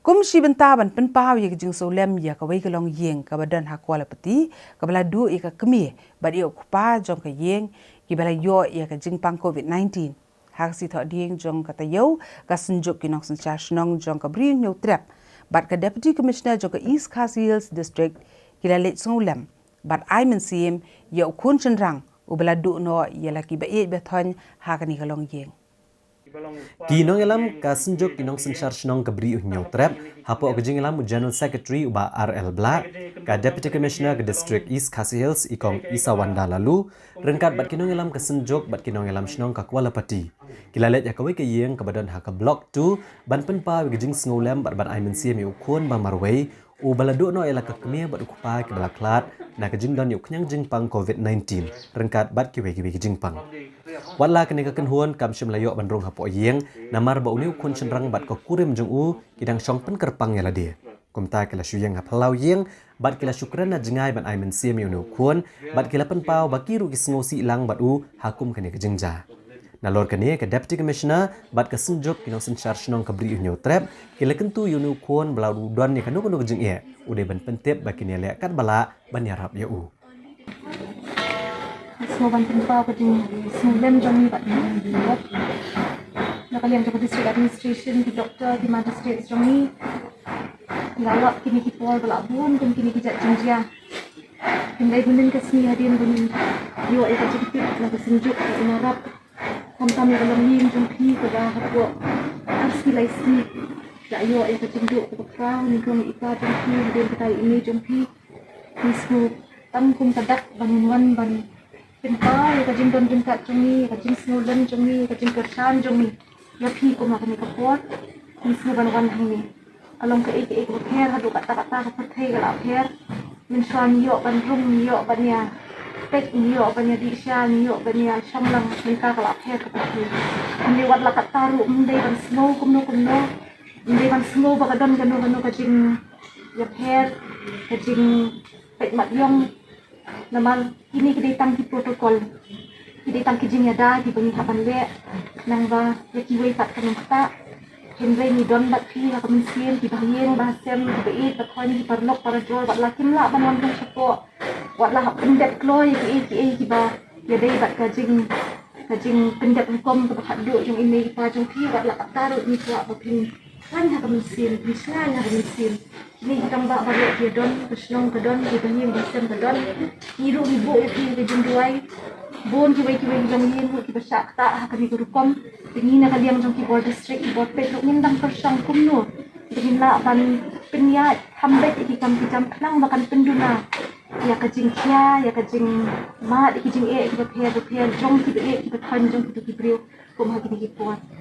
Kum si bentaban penpau ya jing solem ya ka wei ka long yeng ka badan hakwala peti ka bala du ya ka kemi bad ya okupa jong ka yeng ki bala yo ya ka jing pang COVID-19 hak si tho ding jong ka tayo ka sunjuk ki nong sun cha shnong jong ka bri nyu trap bad ka deputy commissioner jong ka East Khasi Hills district ki la let solem bad ai men sim ya kun chen rang u bala du no ya la ki ba e be thon ha ka ni ka long yeng Kinong elam kasenjuk kinong senchar shnong kabri uhnyaw trap hapo kajing elam General Secretary uba RL Black ka Deputy Commissioner ke District East Khasi Hills ikong Isa Wanda lalu rengkat bat kinong elam kasenjuk bat kinong elam shnong ka Kuala Pati kilalet ya kawai ke yeng ke badan ha ka Block 2 ban penpa kajing snolem bat ban aimen sia mi ukun ba marway u baladu no ela ka kemia bat ukupa ke bala klat na kajing don yuk nyang jing pang COVID-19 rengkat bat kiwe kajing pang Wala kini kaken huan kam shim layok bandrong hapo yeng namar ba uniu kun cenrang bat ko kurim jung u kidang shong pen kerpang yala dia. Kumta kila shuyeng hapalau yeng bat kila syukran na jengai ban aimen sim uniu kun bat kila pen pau bakiru ki sengosi ilang bat u hakum kini ke jengja. Nalor kini ke Deputy Commissioner bat ke senjuk kinong senchar shnong kabri uniu trap kila kentu uniu kun belau duan ni kanu kanu ke jeng ye ude ban pentip bakini lek kat bala ban yarap ya u. Semua bantuan pau kejing sembilan jam ni kat ni. Nak kalian jaga district administration, di doktor, di magistrate jam ni. Lalak kini kipol belabun, kini kijat jenjia. Hindai bunin kesini hadian bunin. Yo ay kajipit nak kesenjuk ke inarap. Kam yang dalam ni jumpi ke dah buat aksi laisi. Tak yo ay kajinduk ke kerang ni kong ipa jumpi hadian kita ini jumpi. Nismu tangkum tadak bangunan ban Pinpa, ya kajing don jengkat jungi, kajing snolen jungi, kajing kersan jungi. Ya pi ko makan ni kapot, ni snoban wan hangi. Along ke ek per hadu kata-kata ke petai ke per. Min swan yo ban rum yo ban ya. Pek yo ban ya di sya yo ban ya shamlang minta ke per ke petai. Ni wat la kata ru mendai ban snow kumno. Mendai ban snow ba kadon kanu kajing ya per, kajing pek mat yong Namal ini kita ditang di protokol, kita ditang kijing ada di bengi hapan le, nang ba yakiway pat kanong kata, henry ni don bat pi ha kaminsin di bahiyeng bahasem di bait bat khani di parnok para jol bat lakim la banwan kong sapo, wat la pendet kloy ki ba ya dei bat kajing pendet hukum ke hadu jong ime pa jong pi wat la taru ni tua bapin kan ha kaminsin bisna ha kaminsin ni kita mbak balik dia don kesnong ke don di bahiyeng bahasem ke don hiru ibu ki ke jendui bon ki wei jong yin ki basak tak ha kami gurukom ingin nak kalian jong ki bol district ki bol pet ngin dang persang kumno ingin la ban penya hambet ki kam ki jam klang bakan penduna ya kajing kia ya kajing ma ki jing e ki per jong ki be ki kan jong ki briu kum ha ki puat